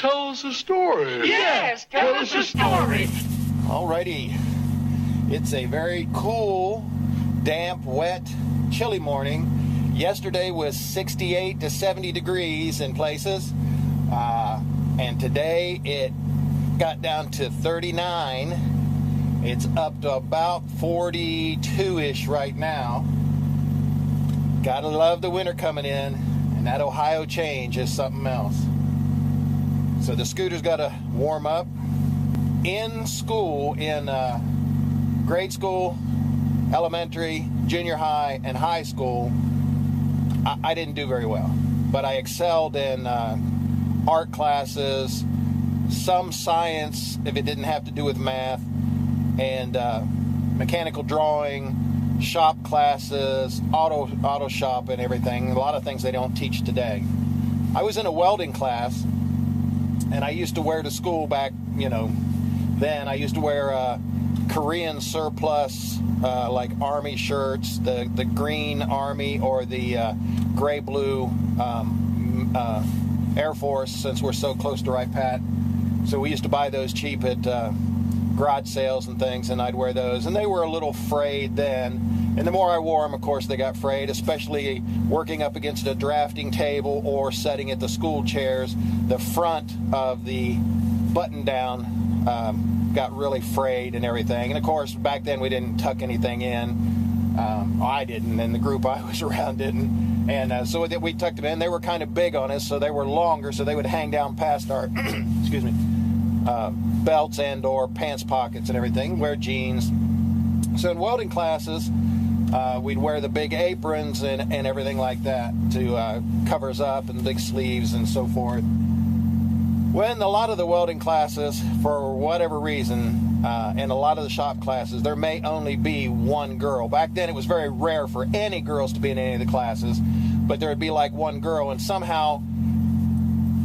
tell us a story. Yes, tell us a story. Alrighty. It's a very cool, damp, wet, chilly morning. Yesterday was 68 to 70 degrees in places. And today it got down to 39. It's up to about 42-ish right now. Gotta love the winter coming in. And that Ohio change is something else. So the scooter's gotta warm up. In school, in grade school, elementary, junior high, and high school, I didn't do very well. But I excelled in art classes, some science, if it didn't have to do with math, and mechanical drawing, shop classes, auto shop and everything. A lot of things they don't teach today. I was in a welding class, and I used to wear to school back, then I used to wear Korean surplus, like army shirts, the green army or the gray-blue Air Force, since we're so close to Right Pat. So we used to buy those cheap at garage sales and things, and I'd wear those. And they were a little frayed then. And the more I wore them, of course, they got frayed, especially working up against a drafting table or sitting at the school chairs. The front of the button-down got really frayed and everything. And of course, back then we didn't tuck anything in. I didn't, and the group I was around didn't. And so we tucked them in. They were kind of big on us, so they were longer, so they would hang down past our excuse me, belts and or pants pockets and everything. Wear jeans. So in welding classes, we'd wear the big aprons and everything like that to cover us up, and big sleeves and so forth. When a lot of the welding classes, for whatever reason, and a lot of the shop classes, there may only be one girl. Back then it was very rare for any girls to be in any of the classes, but there would be like one girl, and somehow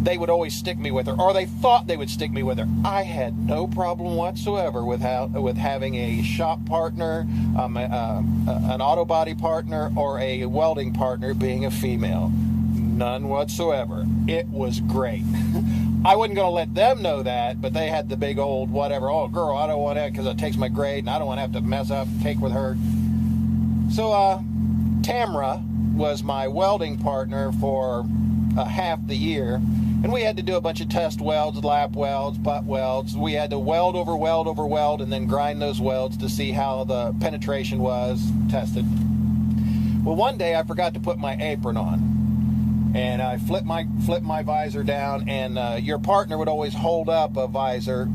they would always stick me with her, or they thought they would stick me with her. I had no problem whatsoever with having a shop partner, an auto body partner, or a welding partner being a female. None whatsoever. It was great. I wasn't going to let them know that, but they had the big old whatever. Oh, girl, I don't want that because it takes my grade, and I don't want to have to mess up and cake with her. So Tamra was my welding partner for half the year, and we had to do a bunch of test welds, lap welds, butt welds. We had to weld over weld over weld, and then grind those welds to see how the penetration was tested. Well, one day I forgot to put my apron on. And I flipped my visor down, and your partner would always hold up a visor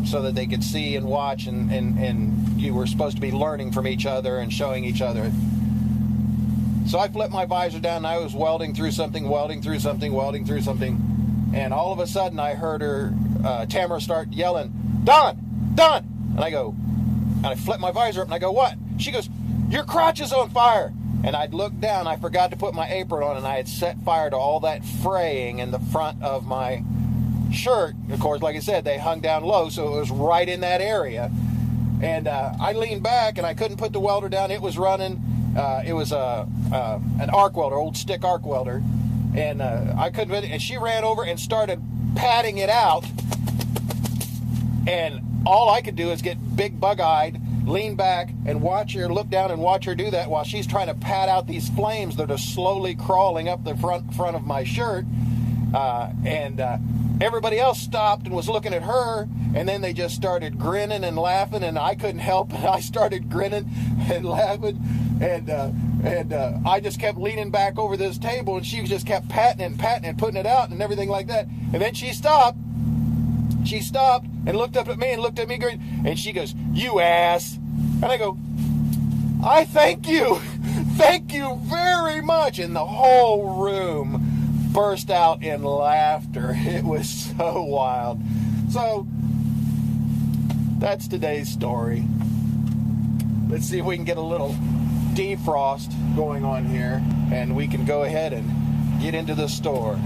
so that they could see and watch, and you were supposed to be learning from each other and showing each other. So I flipped my visor down, and I was welding through something, and all of a sudden I heard her, Tamara, start yelling, "Don! Don!" And I go, and I flip my visor up, and I go, "What?" She goes, "Your crotch is on fire!" And I'd looked down, I forgot to put my apron on, and I had set fire to all that fraying in the front of my shirt. Of course, like I said, they hung down low, so it was right in that area. And I leaned back, and I couldn't put the welder down. It was running. It was an arc welder, old stick arc welder. And I couldn't put it, and she ran over and started patting it out. And all I could do is get big bug-eyed, lean back and look down and watch her do that while she's trying to pat out these flames that are slowly crawling up the front of my shirt. And everybody else stopped and was looking at her, and then they just started grinning and laughing, and I couldn't help it. I started grinning and laughing, and I just kept leaning back over this table, and she just kept patting and putting it out and everything like that. And then she stopped and looked up at me and looked at me, and she goes, "You ass." And I go, "I thank you very much." And the whole room burst out in laughter. It was so wild. So that's today's story. Let's see if we can get a little defrost going on here, and we can go ahead and get into the store.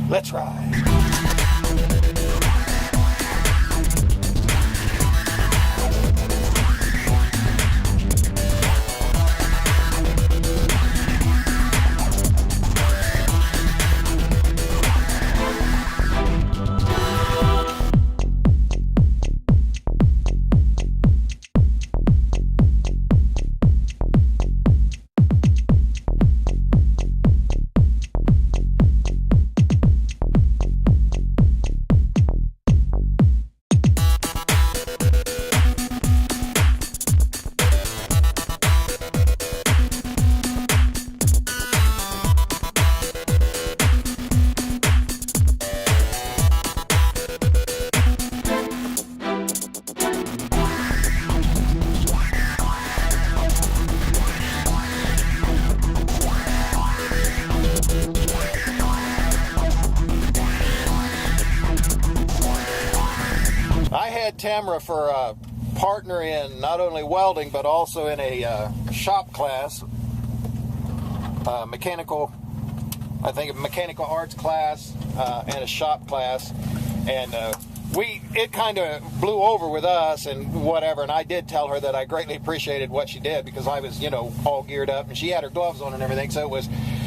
Let's ride. Tamara for a partner in not only welding but also in a shop class, mechanical arts class, and a shop class, and it kind of blew over with us and whatever, and I did tell her that I greatly appreciated what she did, because I was, all geared up, and she had her gloves on and everything, so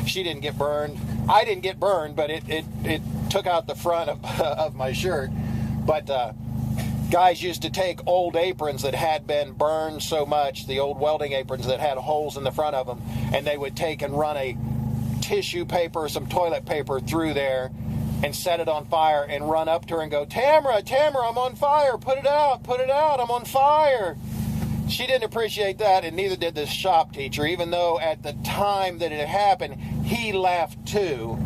she didn't get burned. I didn't get burned, but it took out the front of my shirt. But guys used to take old aprons that had been burned so much, the old welding aprons that had holes in the front of them, and they would take and run a tissue paper or some toilet paper through there and set it on fire and run up to her and go, Tamara, I'm on fire, put it out, I'm on fire. She didn't appreciate that, and neither did this shop teacher, even though at the time that it happened, he laughed too.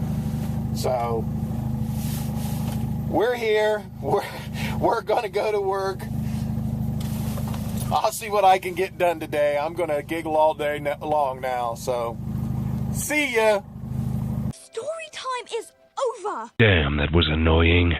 So we're here, we're gonna go to work. I'll see what I can get done today. I'm gonna giggle all day long now, so see ya. Story time is over. Damn, that was annoying.